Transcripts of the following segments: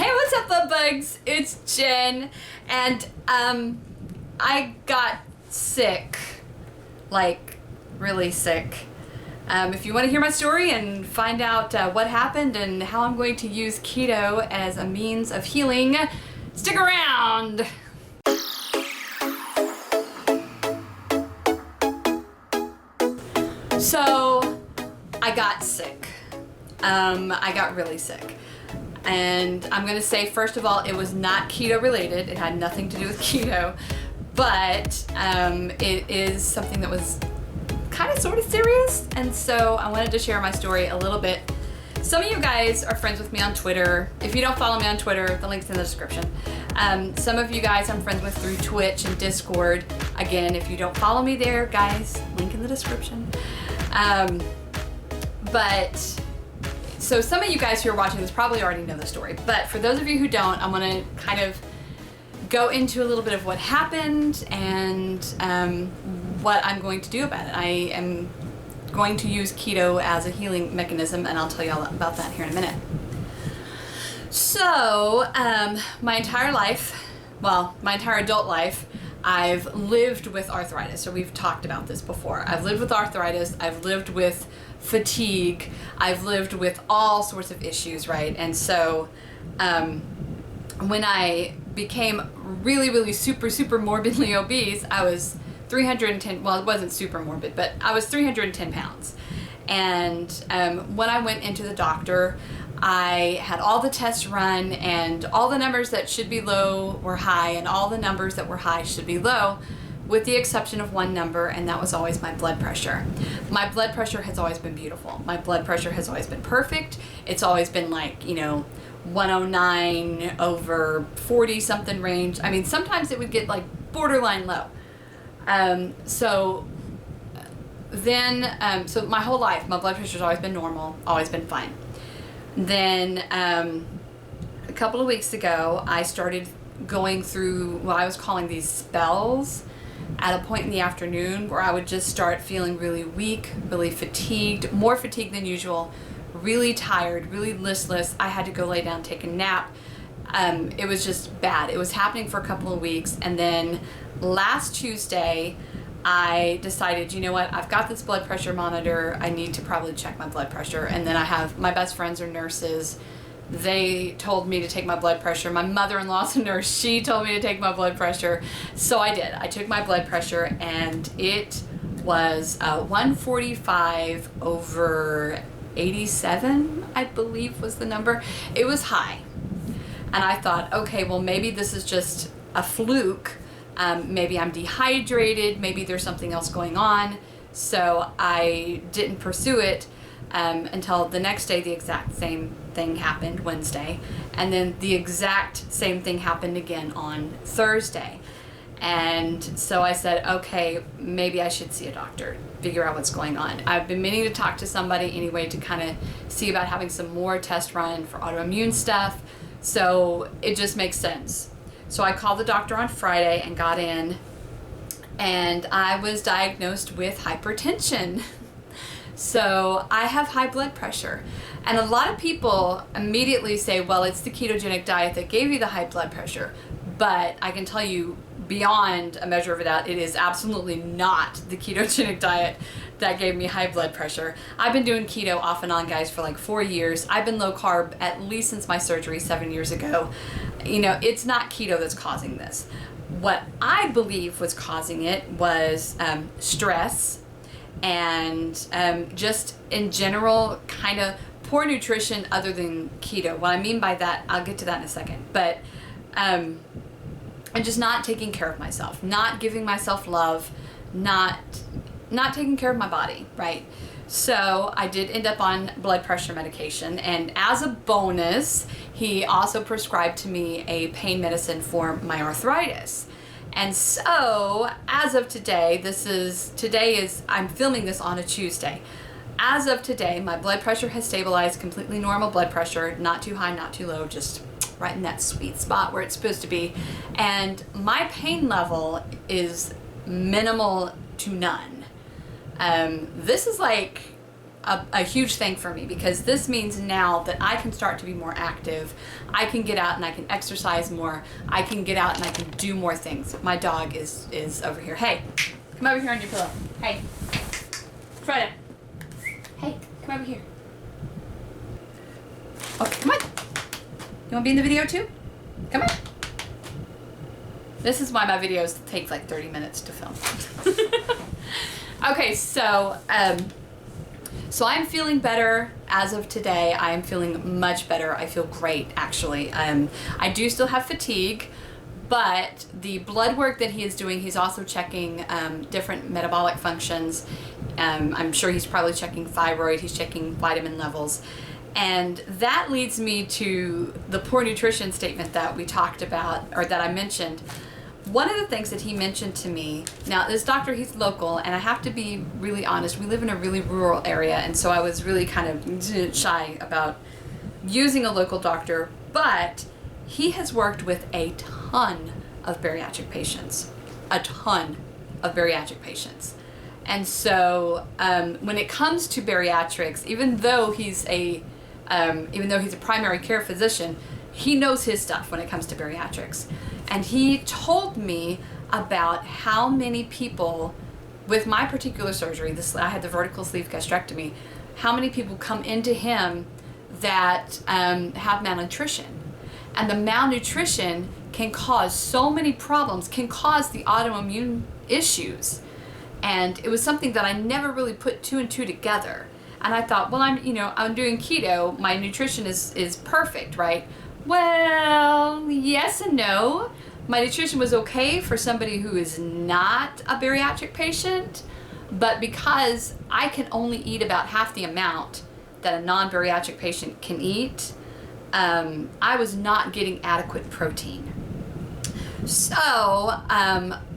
Hey, what's up, love bugs? It's Jen, and I got sick, like really sick. If you want to hear my story and find out what happened and how I'm going to use keto as a means of healing, stick around. So, I got sick. I got really sick. And I'm going to say, first of all, it was not keto related. It had nothing to do with keto. But it is something that was kind of sort of serious. And so I wanted to share my story a little bit. Some of you guys are friends with me on Twitter. If you don't follow me on Twitter, the link's in the description. Some of you guys I'm friends with through Twitch and Discord. Again, if you don't follow me there, guys, link in the description. So some of you guys who are watching this probably already know the story, but for those of you who don't, I'm going to kind of go into a little bit of what happened and what I'm going to do about it. I am going to use keto as a healing mechanism, and I'll tell you all about that here in a minute. So, my entire life, well, my entire adult life, I've lived with arthritis. So we've talked about this before. I've lived with arthritis. I've lived with fatigue. I've lived with all sorts of issues, right? And so when I became really super morbidly obese, I was 310, well, it wasn't super morbid, but I was 310 pounds. And when I went into the doctor, I had all the tests run, and all the numbers that should be low were high, and all the numbers that were high should be low, with the exception of one number, and that was always my blood pressure. My blood pressure has always been beautiful. My blood pressure has always been perfect. It's always been like, 109 over 40 something range. I mean, sometimes it would get like borderline low. So my whole life, my blood pressure's always been normal, always been fine. Then a couple of weeks ago, I started going through what I was calling these spells at a point in the afternoon where I would just start feeling really weak, really fatigued, more fatigued than usual, really tired, really listless. I had to go lay down, take a nap. It was just bad. It was happening for a couple of weeks, and then last Tuesday, I decided, you know what, I've got this blood pressure monitor, I need to probably check my blood pressure. And then I have, my best friends are nurses. They told me to take my blood pressure. My mother-in-law's a nurse. She told me to take my blood pressure. So I did. I took my blood pressure, and it was 145 over 87, I believe was the number. It was high. And I thought, okay, well, maybe this is just a fluke. Maybe I'm dehydrated, maybe there's something else going on. So I didn't pursue it until the next day. The exact same thing happened, Wednesday. And then the exact same thing happened again on Thursday. And so I said, okay, maybe I should see a doctor, figure out what's going on. I've been meaning to talk to somebody anyway to kind of see about having some more tests run for autoimmune stuff. So it just makes sense. So I called the doctor on Friday and got in, and I was diagnosed with hypertension. So I have high blood pressure. And a lot of people immediately say, well, it's the ketogenic diet that gave you the high blood pressure. But I can tell you beyond a measure of doubt, it is absolutely not the ketogenic diet that gave me high blood pressure. I've been doing keto off and on, guys, for like 4 years. I've been low carb at least since my surgery 7 years ago. It's not keto that's causing this. What I believe was causing it was stress and just in general kind of poor nutrition other than keto. What I mean by that, I'll get to that in a second. But and just not taking care of myself, not giving myself love, not taking care of my body, right? So I did end up on blood pressure medication, and as a bonus, he also prescribed to me a pain medicine for my arthritis. And so, as of today, I'm filming this on a Tuesday. As of today, my blood pressure has stabilized, completely normal blood pressure, not too high, not too low, just right in that sweet spot where it's supposed to be. And my pain level is minimal to none. This is like a huge thing for me, because this means now that I can start to be more active. I can get out and I can exercise more. I can get out and I can do more things. My dog is over here. Hey, come over here on your pillow. Hey, Freda. Hey, come over here. Okay, come on. You want to be in the video too? Come on. This is why my videos take like 30 minutes to film. Okay, so I'm feeling better as of today. I am feeling much better. I feel great, actually. I do still have fatigue, but the blood work that he is doing, he's also checking different metabolic functions. I'm sure he's probably checking thyroid, he's checking vitamin levels. And that leads me to the poor nutrition statement that we talked about, or that I mentioned. One of the things that he mentioned to me, now this doctor, he's local, and I have to be really honest, we live in a really rural area, and so I was really kind of shy about using a local doctor, but he has worked with a ton of bariatric patients. A ton of bariatric patients. And so when it comes to bariatrics, even though he's a primary care physician, he knows his stuff when it comes to bariatrics. And he told me about how many people with my particular surgery, I had the vertical sleeve gastrectomy, how many people come into him that have malnutrition. And the malnutrition can cause so many problems, can cause the autoimmune issues. And it was something that I never really put two and two together. And I thought, well, I'm doing keto, my nutrition is perfect, right? Well, yes and no. My nutrition was okay for somebody who is not a bariatric patient, but because I can only eat about half the amount that a non-bariatric patient can eat, I was not getting adequate protein. So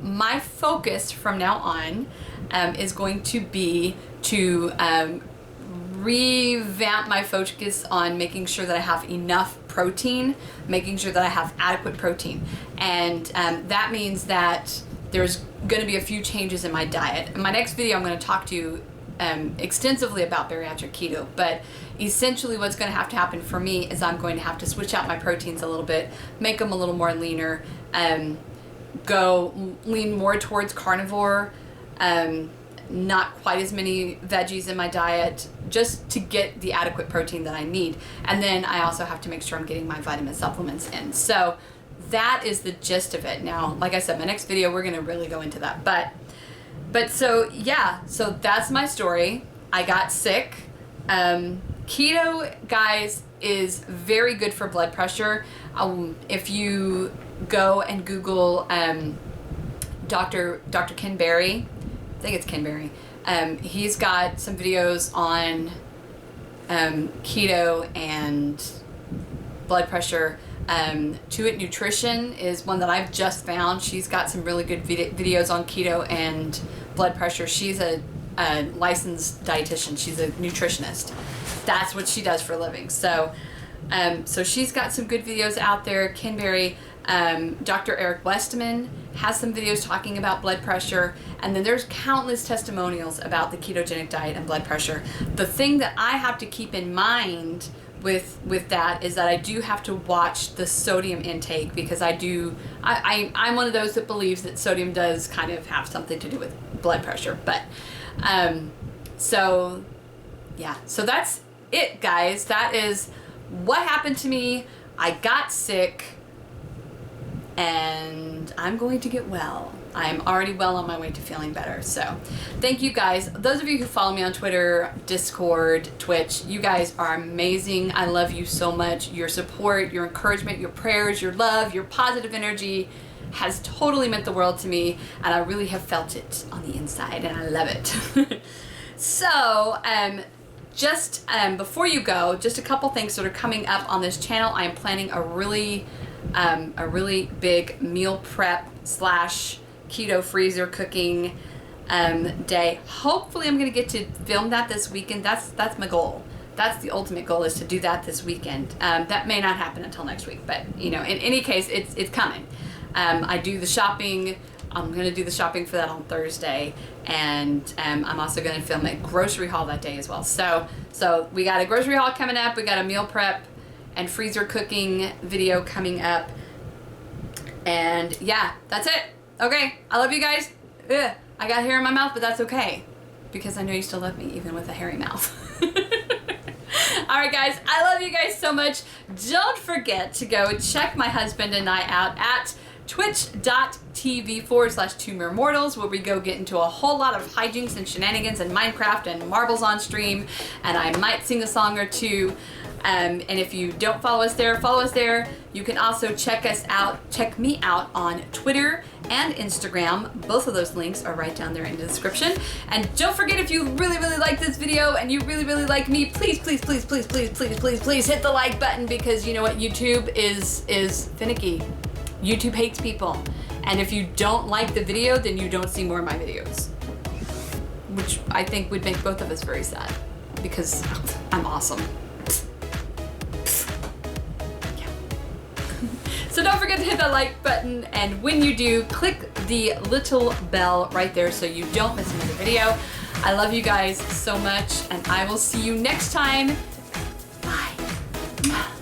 my focus from now on is going to be to revamp my focus on making sure that I have enough protein, making sure that I have adequate protein. And that means that there's going to be a few changes in my diet. In my next video, I'm going to talk to you extensively about bariatric keto, but essentially what's going to happen for me is I'm going to have to switch out my proteins a little bit, make them a little more leaner, go lean more towards carnivore, not quite as many veggies in my diet, just to get the adequate protein that I need. And then I also have to make sure I'm getting my vitamin supplements in. So that is the gist of it. Now, like I said, my next video, we're going to really go into that. But so, yeah, so that's my story. I got sick. Keto, guys, is very good for blood pressure. If you go and Google Dr. Ken Berry, I think it's Ken Berry, he's got some videos on keto and blood pressure. To It Nutrition is one that I've just found. She's got some really good videos on keto and blood pressure. She's a licensed dietitian. She's a nutritionist. That's what she does for a living. So she's got some good videos out there. Ken Berry, Dr. Eric Westman has some videos talking about blood pressure, and then there's countless testimonials about the ketogenic diet and blood pressure. The thing that I have to keep in mind with that is that I do have to watch the sodium intake, because I'm one of those that believes that sodium does kind of have something to do with blood pressure. But so that's it, guys. That is what happened to me. I got sick, and I'm going to get well. I'm already well on my way to feeling better. So thank you guys. Those of you who follow me on Twitter, Discord, Twitch, you guys are amazing. I love you so much. Your support, your encouragement, your prayers, your love, your positive energy has totally meant the world to me, and I really have felt it on the inside, and I love it. So just before you go, just a couple things that are coming up on this channel. I am planning a really big meal prep / keto freezer cooking day. Hopefully I'm going to get to film that this weekend. That's my goal. That's the ultimate goal, is to do that this weekend. That may not happen until next week, but in any case, it's coming. I do the shopping I'm going to do the shopping for that on Thursday. And I'm also going to film a grocery haul that day as well. So we got a grocery haul coming up. We got a meal prep and freezer cooking video coming up. And yeah, that's it. Okay, I love you guys. Ugh, I got hair in my mouth, but that's okay. Because I know you still love me, even with a hairy mouth. Alright guys, I love you guys so much. Don't forget to go check my husband and I out at twitch.tv/Two Mere Mortals, where we go get into a whole lot of hijinks and shenanigans and Minecraft and marbles on stream, and I might sing a song or two. And if you don't follow us there, follow us there. You can also check me out on Twitter and Instagram. Both of those links are right down there in the description. And don't forget, if you really, really like this video and you really, really like me, please, please, please, please, please, please, please, please hit the like button, because you know what? YouTube is finicky. YouTube hates people. And if you don't like the video, then you don't see more of my videos. Which I think would make both of us very sad, because I'm awesome. So don't forget to hit that like button, and when you do, click the little bell right there so you don't miss another video. I love you guys so much, and I will see you next time. Bye.